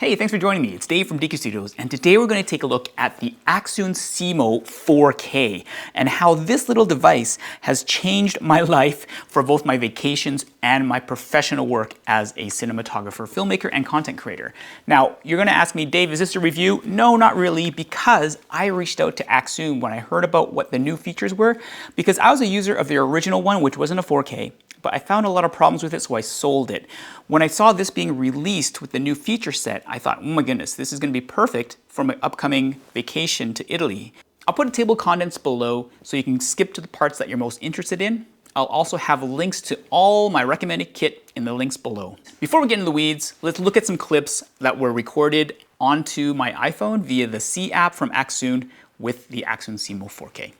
Hey, thanks for joining me. It's Dave from DQ Studios, and today we're going to take a look at the Accsoon SeeMo 4K and how this little device has changed my life for both my vacations and my professional work as a cinematographer, filmmaker, and content creator. Now, you're going to ask me, Dave, is this a review? No, not really, because I reached out to Accsoon when I heard about what the new features were, because I was a user of their original one, which wasn't a 4K. But I found a lot of problems with it, so I sold it. When I saw this being released with the new feature set, I thought, oh my goodness, this is going to be perfect for my upcoming vacation to Italy. I'll put a table of contents below so you can skip to the parts that you're most interested in. I'll also have links to all my recommended kit in the links below. Before we get into the weeds, let's look at some clips that were recorded onto my iPhone via the C app from Accsoon with the Accsoon SeeMo 4K.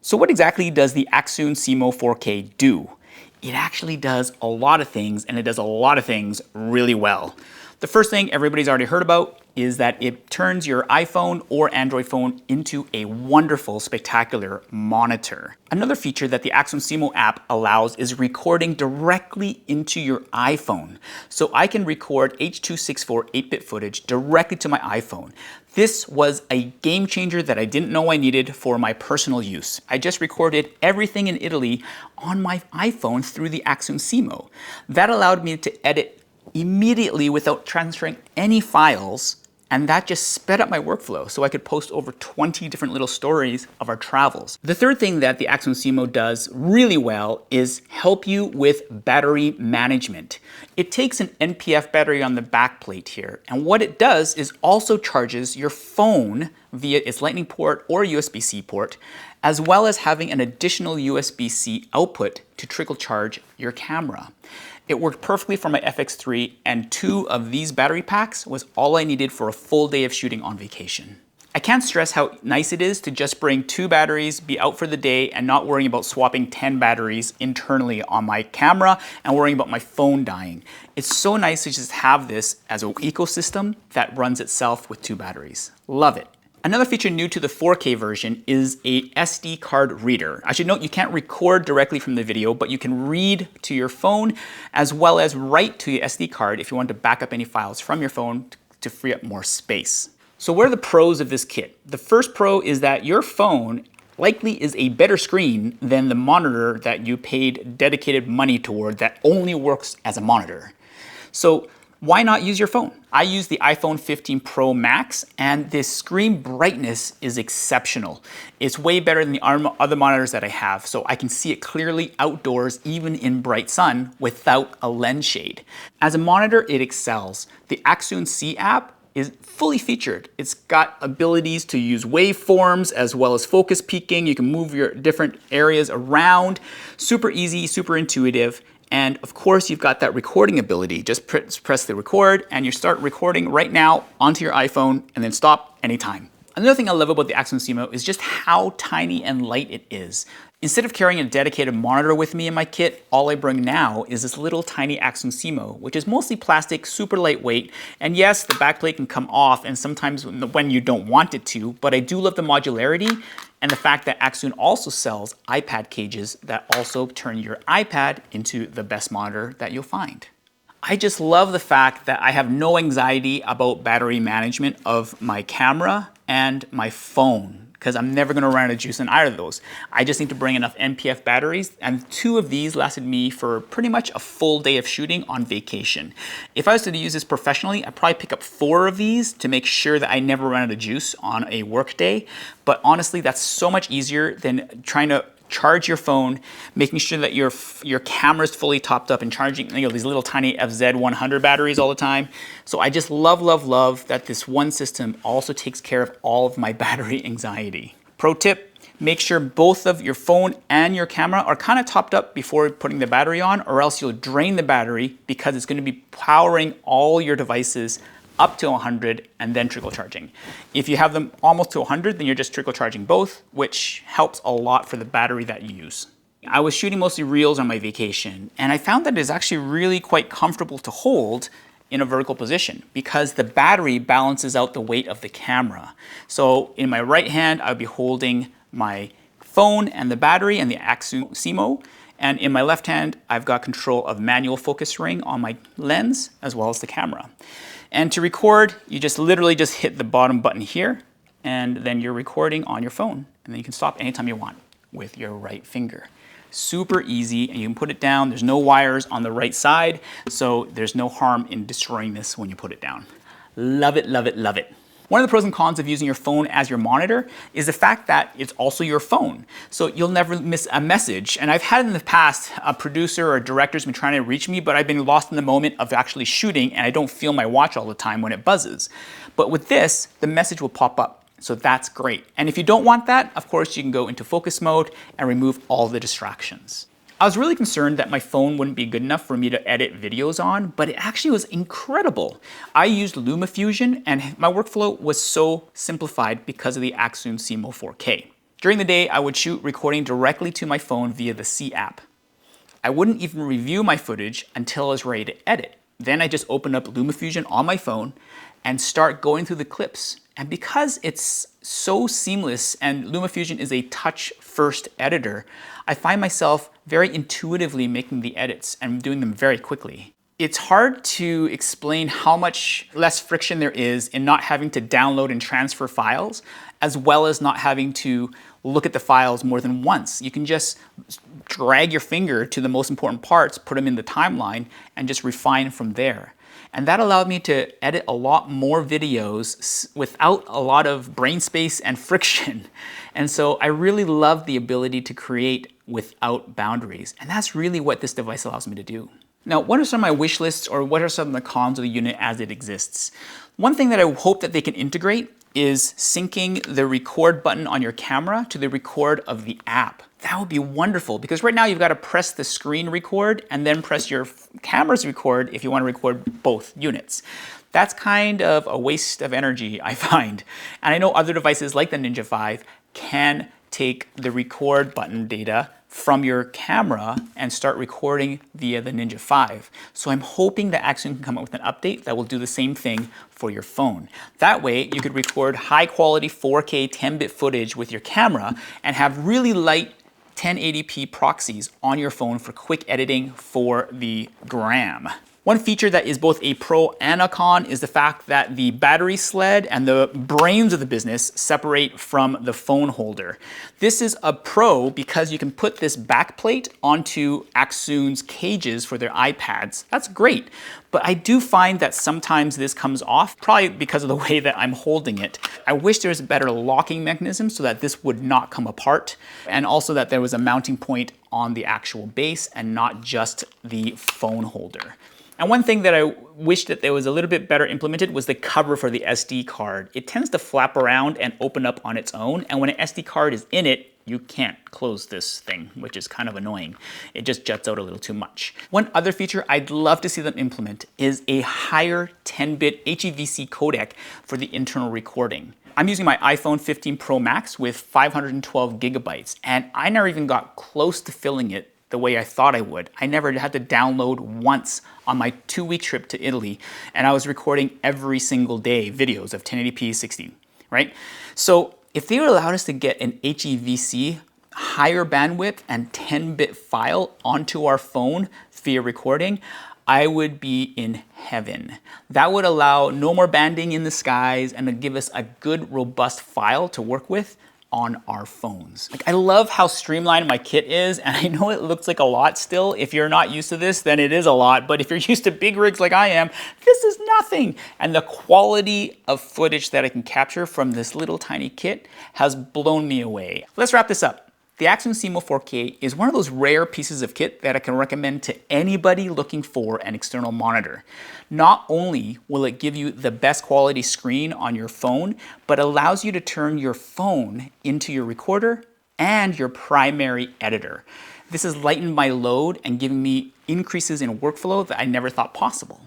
So what exactly does the Accsoon SeeMo 4K do? It actually does a lot of things, and it does a lot of things really well. The first thing everybody's already heard about is that it turns your iPhone or Android phone into a wonderful, spectacular monitor. Another feature that the Accsoon SeeMo app allows is recording directly into your iPhone. So I can record H.264 8-bit footage directly to my iPhone. This was a game changer that I didn't know I needed for my personal use. I just recorded everything in Italy on my iPhone through the Accsoon SeeMo. That allowed me to edit immediately without transferring any files, and that just sped up my workflow so I could post over 20 different little stories of our travels. The third thing that the Accsoon SeeMo does really well is help you with battery management. It takes an NPF battery on the backplate here, and what it does is also charges your phone via its Lightning port or USB-C port, as well as having an additional USB-C output to trickle charge your camera. It worked perfectly for my FX3, and 2 of these battery packs was all I needed for a full day of shooting on vacation. I can't stress how nice it is to just bring 2 batteries, be out for the day, and not worrying about swapping 10 batteries internally on my camera and worrying about my phone dying. It's so nice to just have this as an ecosystem that runs itself with 2 batteries. Love it. Another feature new to the 4K version is a SD card reader. I should note you can't record directly from the video, but you can read to your phone as well as write to your SD card if you want to back up any files from your phone to free up more space. So what are the pros of this kit? The first pro is that your phone likely is a better screen than the monitor that you paid dedicated money toward that only works as a monitor. So why not use your phone? I use the iPhone 15 Pro Max, and this screen brightness is exceptional. It's way better than the other monitors that I have, so I can see it clearly outdoors, even in bright sun, without a lens shade. As a monitor, it excels. The Accsoon C app is fully featured. It's got abilities to use waveforms as well as focus peaking. You can move your different areas around. Super easy, super intuitive. And of course, you've got that recording ability. Just press the record and you start recording right now onto your iPhone and then stop anytime. Another thing I love about the Accsoon SeeMo is just how tiny and light it is. Instead of carrying a dedicated monitor with me in my kit, all I bring now is this little tiny Accsoon SeeMo, which is mostly plastic, super lightweight, and yes, the backplate can come off and sometimes when you don't want it to, but I do love the modularity and the fact that Accsoon also sells iPad cages that also turn your iPad into the best monitor that you'll find. I just love the fact that I have no anxiety about battery management of my camera and my phone, because I'm never going to run out of juice in either of those. I just need to bring enough NPF batteries, and 2 of these lasted me for pretty much a full day of shooting on vacation. If I was to use this professionally, I'd probably pick up 4 of these to make sure that I never run out of juice on a work day. But honestly, that's so much easier than trying to charge your phone, making sure that your camera is fully topped up and charging these little tiny FZ100 batteries all the time. So I just love, love, love that this one system also takes care of all of my battery anxiety. Pro tip, make sure both of your phone and your camera are kind of topped up before putting the battery on, or else you'll drain the battery because it's going to be powering all your devices up to 100 and then trickle charging. If you have them almost to 100, then you're just trickle charging both, which helps a lot for the battery that you use. I was shooting mostly reels on my vacation, and I found that it's actually really quite comfortable to hold in a vertical position because the battery balances out the weight of the camera. So in my right hand, I'll be holding my phone and the battery and the Accsoon SeeMo. And in my left hand, I've got control of manual focus ring on my lens as well as the camera. And to record, you just literally just hit the bottom button here, and then you're recording on your phone. And then you can stop anytime you want with your right finger. Super easy, and you can put it down. There's no wires on the right side, so there's no harm in destroying this when you put it down. Love it, love it, love it. One of the pros and cons of using your phone as your monitor is the fact that it's also your phone. So you'll never miss a message. And I've had in the past a producer or a director's been trying to reach me, but I've been lost in the moment of actually shooting and I don't feel my watch all the time when it buzzes. But with this, the message will pop up. So that's great. And if you don't want that, of course, you can go into focus mode and remove all the distractions. I was really concerned that my phone wouldn't be good enough for me to edit videos on, but it actually was incredible. I used LumaFusion and my workflow was so simplified because of the Accsoon SeeMo 4K. During the day, I would shoot recording directly to my phone via the C app. I wouldn't even review my footage until I was ready to edit. Then I just opened up LumaFusion on my phone and start going through the clips. And because it's so seamless and LumaFusion is a touch-first editor, I find myself very intuitively making the edits and doing them very quickly. It's hard to explain how much less friction there is in not having to download and transfer files, as well as not having to look at the files more than once. You can just drag your finger to the most important parts, put them in the timeline, and just refine from there. And that allowed me to edit a lot more videos without a lot of brain space and friction. And so I really love the ability to create without boundaries. And that's really what this device allows me to do. Now, what are some of my wish lists, or what are some of the cons of the unit as it exists? One thing that I hope that they can integrate is syncing the record button on your camera to the record of the app. That would be wonderful, because right now you've got to press the screen record and then press your camera's record if you want to record both units. That's kind of a waste of energy, I find. And I know other devices like the Ninja 5 can take the record button data from your camera and start recording via the Ninja 5. So I'm hoping that Accsoon can come up with an update that will do the same thing for your phone. That way you could record high quality 4K 10-bit footage with your camera and have really light 1080p proxies on your phone for quick editing for the gram. One feature that is both a pro and a con is the fact that the battery sled and the brains of the business separate from the phone holder. This is a pro because you can put this backplate onto Accsoon's cages for their iPads. That's great, but I do find that sometimes this comes off, probably because of the way that I'm holding it. I wish there was a better locking mechanism so that this would not come apart, and also that there was a mounting point on the actual base and not just the phone holder. And one thing that I wish that there was a little bit better implemented was the cover for the SD card. It tends to flap around and open up on its own, and when an SD card is in it, you can't close this thing, which is kind of annoying. It just juts out a little too much. One other feature I'd love to see them implement is a higher 10-bit HEVC codec for the internal recording. I'm using my iPhone 15 Pro Max with 512 gigabytes, and I never even got close to filling it the way I thought I would. I never had to download once on my 2-week trip to Italy, and I was recording every single day videos of 1080p 60, right? So if they allowed us to get an HEVC, higher bandwidth and 10-bit file onto our phone via recording, I would be in heaven. That would allow no more banding in the skies and to give us a good, robust file to work with on our phones. Like, I love how streamlined my kit is, and I know it looks like a lot still. If you're not used to this, then it is a lot, but if you're used to big rigs like I am, this is nothing. And the quality of footage that I can capture from this little tiny kit has blown me away. Let's wrap this up. The Accsoon SeeMo 4K is one of those rare pieces of kit that I can recommend to anybody looking for an external monitor. Not only will it give you the best quality screen on your phone, but allows you to turn your phone into your recorder and your primary editor. This has lightened my load and given me increases in workflow that I never thought possible.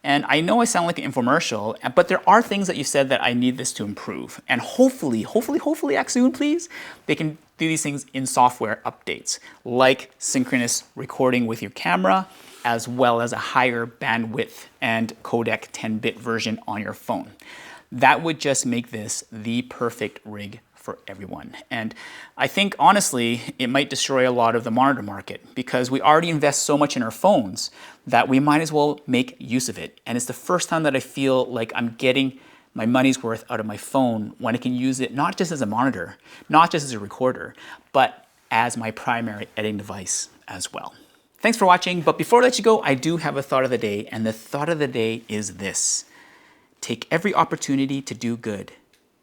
And I know I sound like an infomercial, but there are things that you said that I need this to improve. And hopefully, Accsoon, please, they can do these things in software updates, like synchronous recording with your camera, as well as a higher bandwidth and codec 10-bit version on your phone. That would just make this the perfect rig for everyone. And I think, honestly, it might destroy a lot of the monitor market because we already invest so much in our phones that we might as well make use of it. And it's the first time that I feel like I'm getting my money's worth out of my phone when I can use it not just as a monitor, not just as a recorder, but as my primary editing device as well. Thanks for watching, but before I let you go, I do have a thought of the day, and the thought of the day is this: take every opportunity to do good.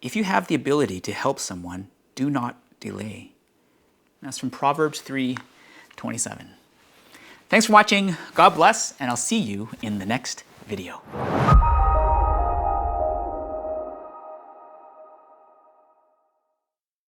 If you have the ability to help someone, do not delay. That's from Proverbs 3:27. Thanks for watching, God bless, and I'll see you in the next video.